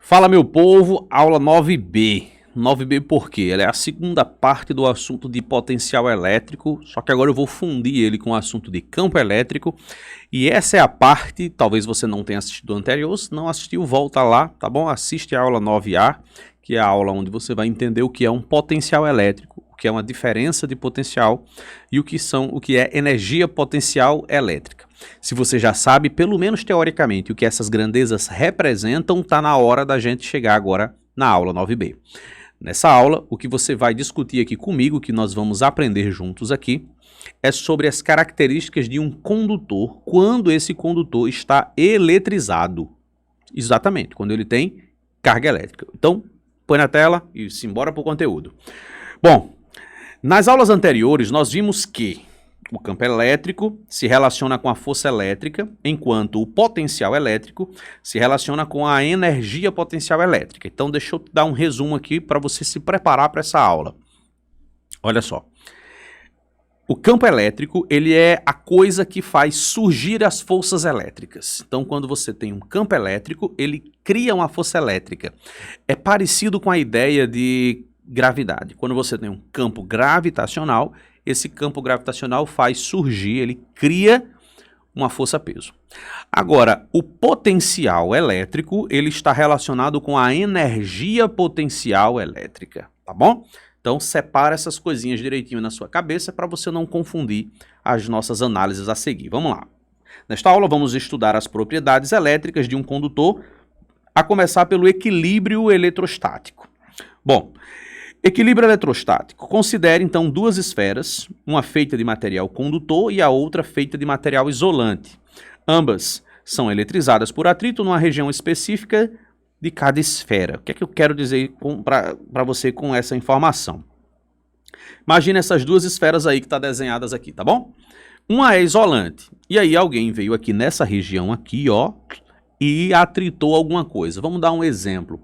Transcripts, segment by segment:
Fala, meu povo, aula 9B. 9B por quê? Ela é a segunda parte do assunto de potencial elétrico, só que agora eu vou fundir ele com o assunto de campo elétrico. E essa é a parte, talvez você não tenha assistido o anterior, se não assistiu, volta lá, tá bom? Assiste a aula 9A, que é a aula onde você vai entender o que é um potencial elétrico, o que é uma diferença de potencial e o que é energia potencial elétrica. Se você já sabe, pelo menos teoricamente, o que essas grandezas representam, está na hora da gente chegar agora na aula 9B. Nessa aula, o que você vai discutir aqui comigo, que nós vamos aprender juntos aqui, é sobre as características de um condutor quando esse condutor está eletrizado. Exatamente, quando ele tem carga elétrica. Então, põe na tela e simbora para o conteúdo. Bom, nas aulas anteriores nós vimos que o campo elétrico se relaciona com a força elétrica, enquanto o potencial elétrico se relaciona com a energia potencial elétrica. Então, deixa eu dar um resumo aqui para você se preparar para essa aula. Olha só. O campo elétrico, ele é a coisa que faz surgir as forças elétricas. Então, quando você tem um campo elétrico, ele cria uma força elétrica. É parecido com a ideia de gravidade. Quando você tem um campo gravitacional, esse campo gravitacional faz surgir, ele cria uma força-peso. Agora, o potencial elétrico, ele está relacionado com a energia potencial elétrica, tá bom? Então, separa essas coisinhas direitinho na sua cabeça para você não confundir as nossas análises a seguir. Vamos lá. Nesta aula, vamos estudar as propriedades elétricas de um condutor, a começar pelo equilíbrio eletrostático. Bom, equilíbrio eletrostático. Considere, então, duas esferas, uma feita de material condutor e a outra feita de material isolante. Ambas são eletrizadas por atrito numa região específica de cada esfera. O que é que eu quero dizer para você com essa informação? Imagina essas duas esferas aí que estão desenhadas aqui, tá bom? Uma é isolante. E aí alguém veio aqui nessa região aqui, ó, e atritou alguma coisa. Vamos dar um exemplo.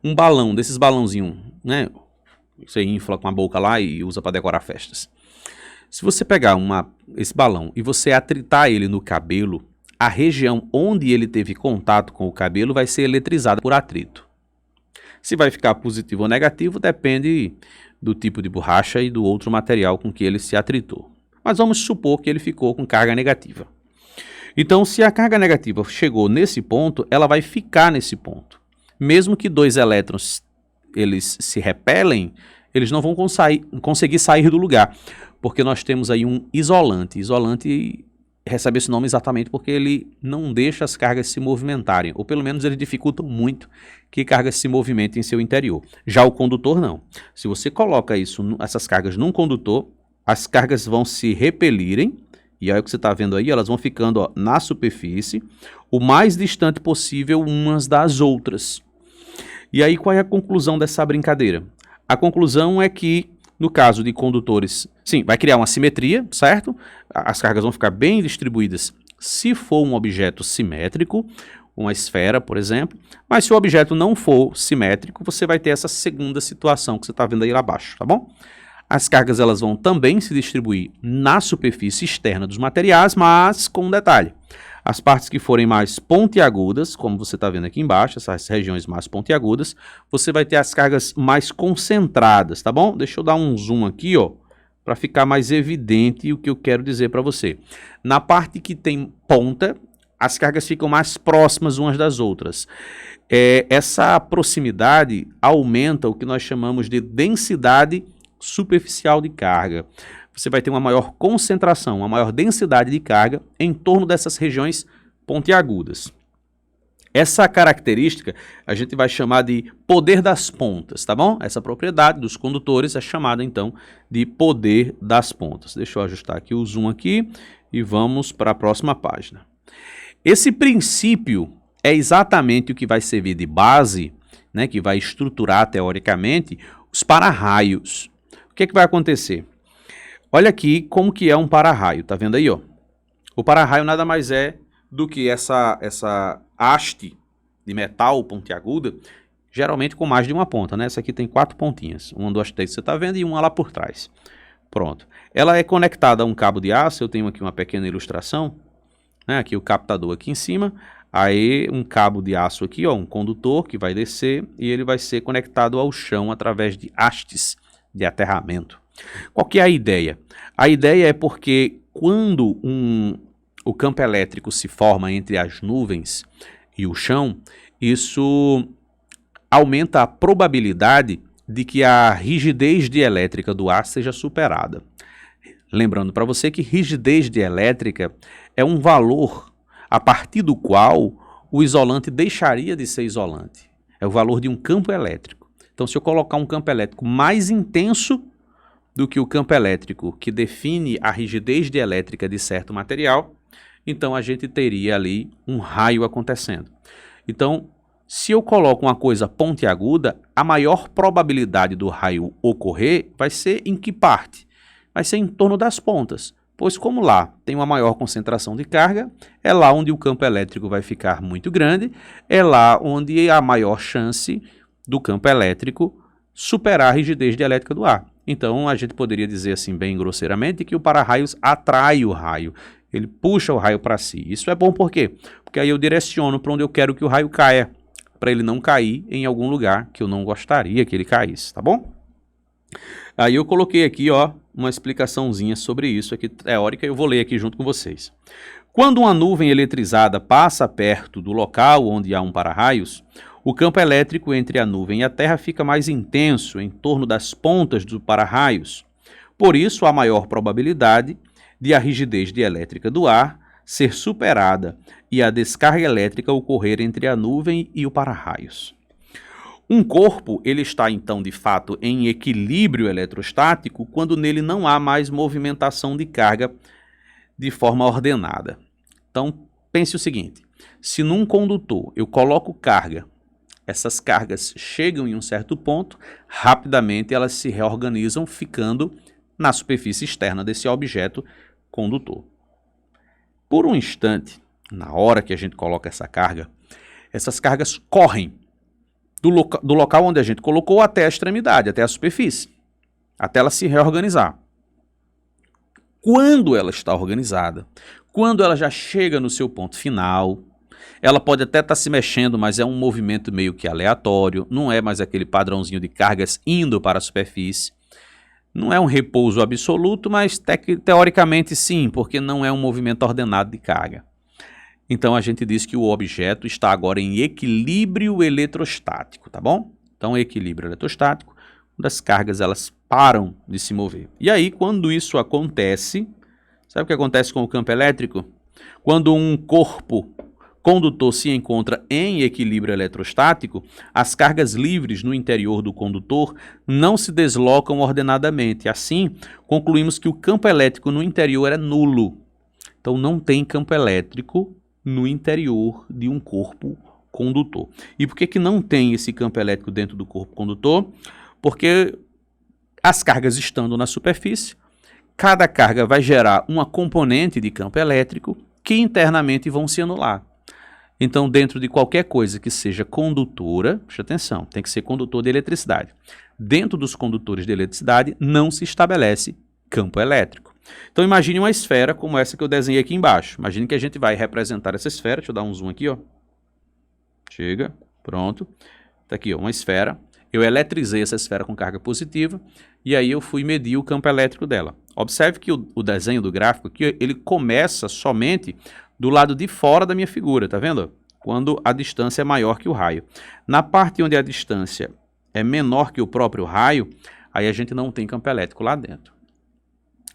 Um balão, desses balãozinhos, né? Você infla com a boca lá e usa para decorar festas. Se você pegar esse balão e você atritar ele no cabelo, a região onde ele teve contato com o cabelo vai ser eletrizada por atrito. Se vai ficar positivo ou negativo depende do tipo de borracha e do outro material com que ele se atritou. Mas vamos supor que ele ficou com carga negativa. Então, se a carga negativa chegou nesse ponto, ela vai ficar nesse ponto. Mesmo que dois elétrons eles se repelem, eles não vão conseguir sair do lugar, porque nós temos aí um isolante. Isolante recebe esse nome exatamente porque ele não deixa as cargas se movimentarem, ou pelo menos ele dificulta muito que cargas se movimentem em seu interior. Já o condutor não. Se você coloca essas cargas num condutor, as cargas vão se repelirem, e aí o que você está vendo aí, elas vão ficando, ó, na superfície, o mais distante possível umas das outras. E aí qual é a conclusão dessa brincadeira? A conclusão é que, no caso de condutores, sim, vai criar uma simetria, certo? As cargas vão ficar bem distribuídas se for um objeto simétrico, uma esfera, por exemplo. Mas se o objeto não for simétrico, você vai ter essa segunda situação que você está vendo aí lá abaixo, tá bom? As cargas elas vão também se distribuir na superfície externa dos materiais, mas com um detalhe. As partes que forem mais pontiagudas, como você está vendo aqui embaixo, essas regiões mais pontiagudas, você vai ter as cargas mais concentradas, tá bom? Deixa eu dar um zoom aqui, ó, para ficar mais evidente o que eu quero dizer para você. Na parte que tem ponta, as cargas ficam mais próximas umas das outras. Essa proximidade aumenta o que nós chamamos de densidade superficial de carga. Você vai ter uma maior concentração, uma maior densidade de carga em torno dessas regiões pontiagudas. Essa característica a gente vai chamar de poder das pontas, tá bom? Essa propriedade dos condutores é chamada então de poder das pontas. Deixa eu ajustar aqui o zoom aqui e vamos para a próxima página. Esse princípio é exatamente o que vai servir de base, né, que vai estruturar teoricamente os para-raios. O que é que vai acontecer? Olha aqui como que é um para-raio, tá vendo aí, ó? O para-raio nada mais é do que essa haste de metal pontiaguda, geralmente com mais de uma ponta, né? Essa aqui tem 4 pontinhas, 1, 2, 3 você tá vendo e uma lá por trás. Pronto. Ela é conectada a um cabo de aço, eu tenho aqui uma pequena ilustração, né? Aqui o captador aqui em cima, Aí um cabo de aço aqui, ó, um condutor que vai descer e ele vai ser conectado ao chão através de hastes de aterramento. Qual que é a ideia? A ideia é porque quando o campo elétrico se forma entre as nuvens e o chão, isso aumenta a probabilidade de que a rigidez dielétrica do ar seja superada. Lembrando para você que rigidez dielétrica é um valor a partir do qual o isolante deixaria de ser isolante. É o valor de um campo elétrico. Então, se eu colocar um campo elétrico mais intenso do que o campo elétrico que define a rigidez dielétrica de certo material, então a gente teria ali um raio acontecendo. Então, se eu coloco uma coisa pontiaguda, a maior probabilidade do raio ocorrer vai ser em que parte? Vai ser em torno das pontas, pois como lá tem uma maior concentração de carga, é lá onde o campo elétrico vai ficar muito grande, é lá onde há maior chance do campo elétrico superar a rigidez dielétrica do ar. Então a gente poderia dizer assim bem grosseiramente que o para-raios atrai o raio, ele puxa o raio para si. Isso é bom por quê? Porque aí eu direciono para onde eu quero que o raio caia, para ele não cair em algum lugar que eu não gostaria que ele caísse, tá bom? Aí eu coloquei aqui, ó, uma explicaçãozinha sobre isso aqui teórica, eu vou ler aqui junto com vocês. Quando uma nuvem eletrizada passa perto do local onde há um para-raios, o campo elétrico entre a nuvem e a Terra fica mais intenso em torno das pontas do para-raios. Por isso, há maior probabilidade de a rigidez dielétrica do ar ser superada e a descarga elétrica ocorrer entre a nuvem e o para-raios. Um corpo ele está então de fato em equilíbrio eletrostático quando nele não há mais movimentação de carga de forma ordenada. Então pense o seguinte, se num condutor eu coloco carga, essas cargas chegam em um certo ponto, rapidamente elas se reorganizam ficando na superfície externa desse objeto condutor. Por um instante, na hora que a gente coloca essa carga, essas cargas correm do local onde a gente colocou até a extremidade, até a superfície, até ela se reorganizar. Quando ela está organizada, quando ela já chega no seu ponto final, ela pode até estar se mexendo, mas é um movimento meio que aleatório, não é mais aquele padrãozinho de cargas indo para a superfície. Não é um repouso absoluto, mas teoricamente sim, porque não é um movimento ordenado de carga. Então a gente diz que o objeto está agora em equilíbrio eletrostático, tá bom? Então equilíbrio eletrostático, quando as cargas elas param de se mover. E aí quando isso acontece, sabe o que acontece com o campo elétrico? Quando um corpo condutor se encontra em equilíbrio eletrostático, as cargas livres no interior do condutor não se deslocam ordenadamente. Assim, concluímos que o campo elétrico no interior é nulo. Então não tem campo elétrico no interior de um corpo condutor. E por que não tem esse campo elétrico dentro do corpo condutor? Porque as cargas estando na superfície, cada carga vai gerar uma componente de campo elétrico que internamente vão se anular. Então, dentro de qualquer coisa que seja condutora, preste atenção, tem que ser condutor de eletricidade. Dentro dos condutores de eletricidade não se estabelece campo elétrico. Então, imagine uma esfera como essa que eu desenhei aqui embaixo. Imagine que a gente vai representar essa esfera. Deixa eu dar um zoom aqui, ó. Chega, pronto. Tá aqui, ó, uma esfera. Eu eletrizei essa esfera com carga positiva e aí eu fui medir o campo elétrico dela. Observe que o desenho do gráfico aqui, ele começa somente do lado de fora da minha figura, tá vendo? Quando a distância é maior que o raio. Na parte onde a distância é menor que o próprio raio, aí a gente não tem campo elétrico lá dentro.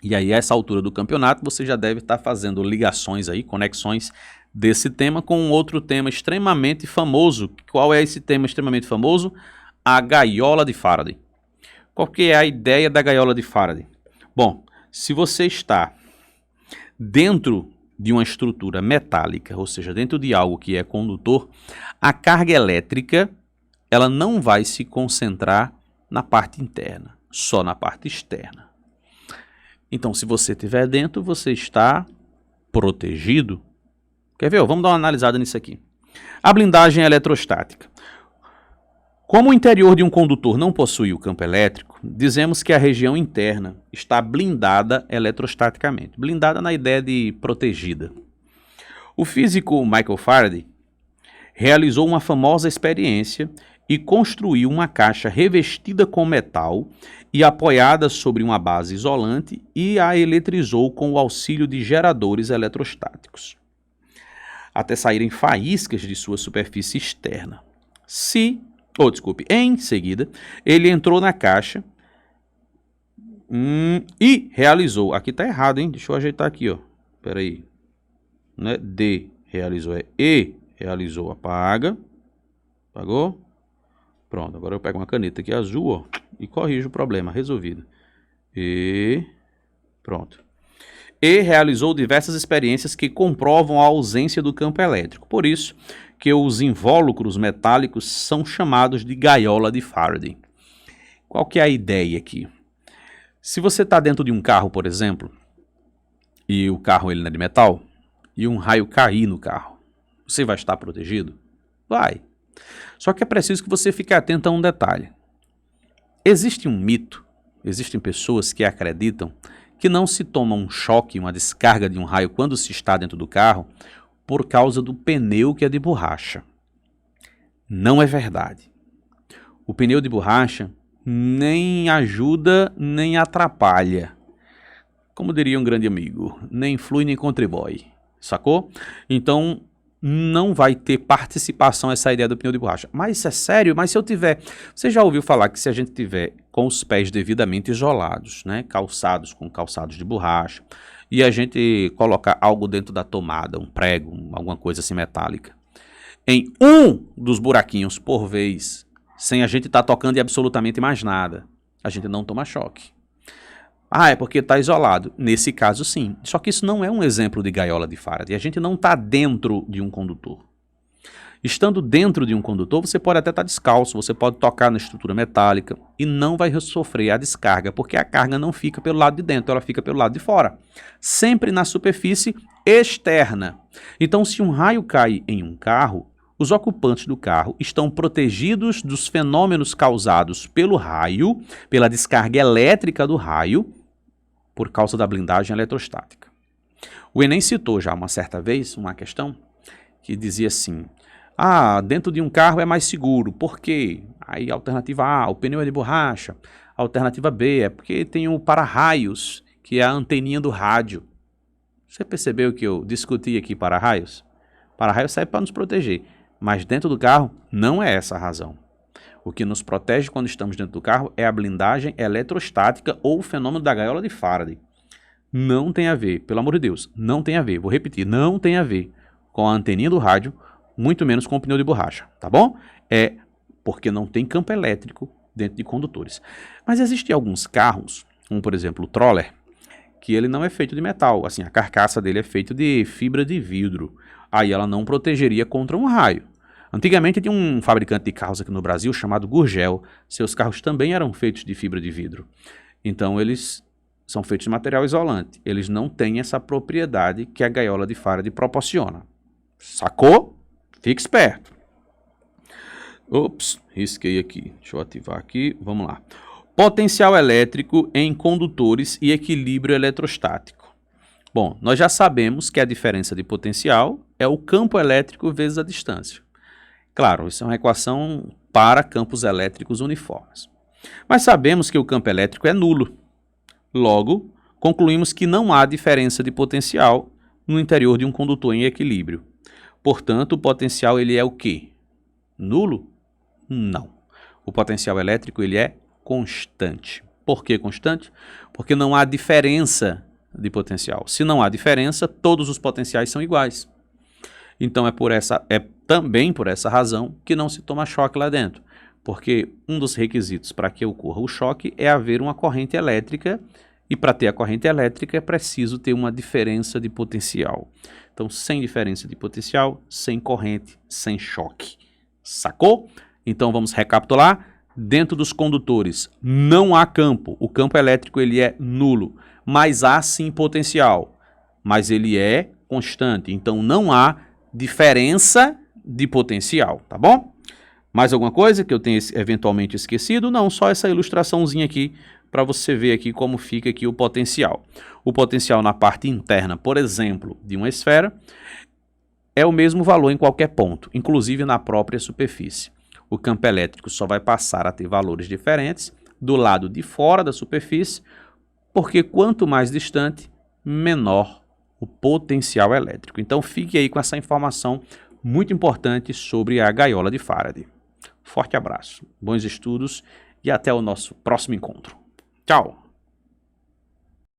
E aí, a essa altura do campeonato, você já deve estar fazendo ligações aí, conexões desse tema com um outro tema extremamente famoso. Qual é esse tema extremamente famoso? A gaiola de Faraday. Qual que é a ideia da gaiola de Faraday? Bom, se você está dentro de uma estrutura metálica, ou seja, dentro de algo que é condutor, a carga elétrica ela não vai se concentrar na parte interna, só na parte externa. Então, se você estiver dentro, você está protegido. Quer ver? Vamos dar uma analisada nisso aqui. A blindagem eletrostática. Como o interior de um condutor não possui o campo elétrico, dizemos que a região interna está blindada eletrostaticamente. Blindada na ideia de protegida. O físico Michael Faraday, realizou uma famosa experiência e construiu uma caixa revestida com metal e apoiada sobre uma base isolante e a eletrizou com o auxílio de geradores eletrostáticos, até saírem faíscas de sua superfície externa. Em seguida, ele entrou na caixa e realizou. Aqui tá errado, hein? Deixa eu ajeitar aqui, ó. Pera aí. Não é D, realizou, é E, realizou, apaga. Apagou? Pronto, agora eu pego uma caneta aqui azul, ó, e corrijo o problema, resolvido. E pronto. E realizou diversas experiências que comprovam a ausência do campo elétrico. Por isso que os invólucros metálicos são chamados de gaiola de Faraday. Qual que é a ideia aqui? Se você está dentro de um carro, por exemplo, e o carro ele não é de metal, e um raio cair no carro, você vai estar protegido? Vai. Só que é preciso que você fique atento a um detalhe. Existe um mito, existem pessoas que acreditam que não se toma um choque, uma descarga de um raio quando se está dentro do carro por causa do pneu que é de borracha. Não é verdade. O pneu de borracha nem ajuda nem atrapalha. Como diria um grande amigo, nem flui nem contribui. Sacou? Então não vai ter participação essa ideia do pneu de borracha. Mas isso é sério? Mas se eu tiver... Você já ouviu falar que se a gente tiver com os pés devidamente isolados, né, calçados com calçados de borracha, e a gente colocar algo dentro da tomada, um prego, alguma coisa assim metálica, em um dos buraquinhos por vez, sem a gente estar tocando em absolutamente mais nada, a gente não toma choque. Ah, é porque está isolado. Nesse caso, sim. Só que isso não é um exemplo de gaiola de Faraday. A gente não está dentro de um condutor. Estando dentro de um condutor, você pode até estar descalço, você pode tocar na estrutura metálica e não vai sofrer a descarga, porque a carga não fica pelo lado de dentro, ela fica pelo lado de fora. Sempre na superfície externa. Então, se um raio cai em um carro, os ocupantes do carro estão protegidos dos fenômenos causados pelo raio, pela descarga elétrica do raio, por causa da blindagem eletrostática. O Enem citou já uma certa vez uma questão que dizia assim: dentro de um carro é mais seguro. Por quê? Aí alternativa A, o pneu é de borracha. Alternativa B é porque tem o para-raios, que é a anteninha do rádio. Você percebeu que eu discuti aqui para-raios? Para-raios serve para nos proteger, mas dentro do carro não é essa a razão. O que nos protege quando estamos dentro do carro é a blindagem eletrostática ou o fenômeno da gaiola de Faraday. Não tem a ver, pelo amor de Deus, não tem a ver, vou repetir, não tem a ver com a anteninha do rádio, muito menos com o pneu de borracha, tá bom? É porque não tem campo elétrico dentro de condutores. Mas existem alguns carros, como por exemplo o Troller, que ele não é feito de metal, assim, a carcaça dele é feita de fibra de vidro, aí ela não protegeria contra um raio. Antigamente tinha um fabricante de carros aqui no Brasil chamado Gurgel, seus carros também eram feitos de fibra de vidro. Então eles são feitos de material isolante, eles não têm essa propriedade que a gaiola de Faraday proporciona. Sacou? Fique esperto. Ops, risquei aqui, deixa eu ativar aqui, vamos lá. Potencial elétrico em condutores e equilíbrio eletrostático. Bom, nós já sabemos que a diferença de potencial é o campo elétrico vezes a distância. Claro, isso é uma equação para campos elétricos uniformes. Mas sabemos que o campo elétrico é nulo. Logo, concluímos que não há diferença de potencial no interior de um condutor em equilíbrio. Portanto, o potencial ele é o quê? Nulo? Não. O potencial elétrico ele é constante. Por que constante? Porque não há diferença de potencial. Se não há diferença, todos os potenciais são iguais. Então é também por essa razão que não se toma choque lá dentro. Porque um dos requisitos para que ocorra o choque é haver uma corrente elétrica, e para ter a corrente elétrica é preciso ter uma diferença de potencial. Então, sem diferença de potencial, sem corrente, sem choque. Sacou? Então vamos recapitular. Dentro dos condutores não há campo. O campo elétrico ele é nulo, mas há sim potencial. Mas ele é constante, então não há diferença de potencial, tá bom? Mais alguma coisa que eu tenha eventualmente esquecido? Não, só essa ilustraçãozinha aqui para você ver aqui como fica aqui o potencial. O potencial na parte interna, por exemplo, de uma esfera é o mesmo valor em qualquer ponto, inclusive na própria superfície. O campo elétrico só vai passar a ter valores diferentes do lado de fora da superfície, porque quanto mais distante, menor o potencial elétrico. Então fique aí com essa informação muito importante sobre a gaiola de Faraday. Forte abraço, bons estudos e até o nosso próximo encontro. Tchau!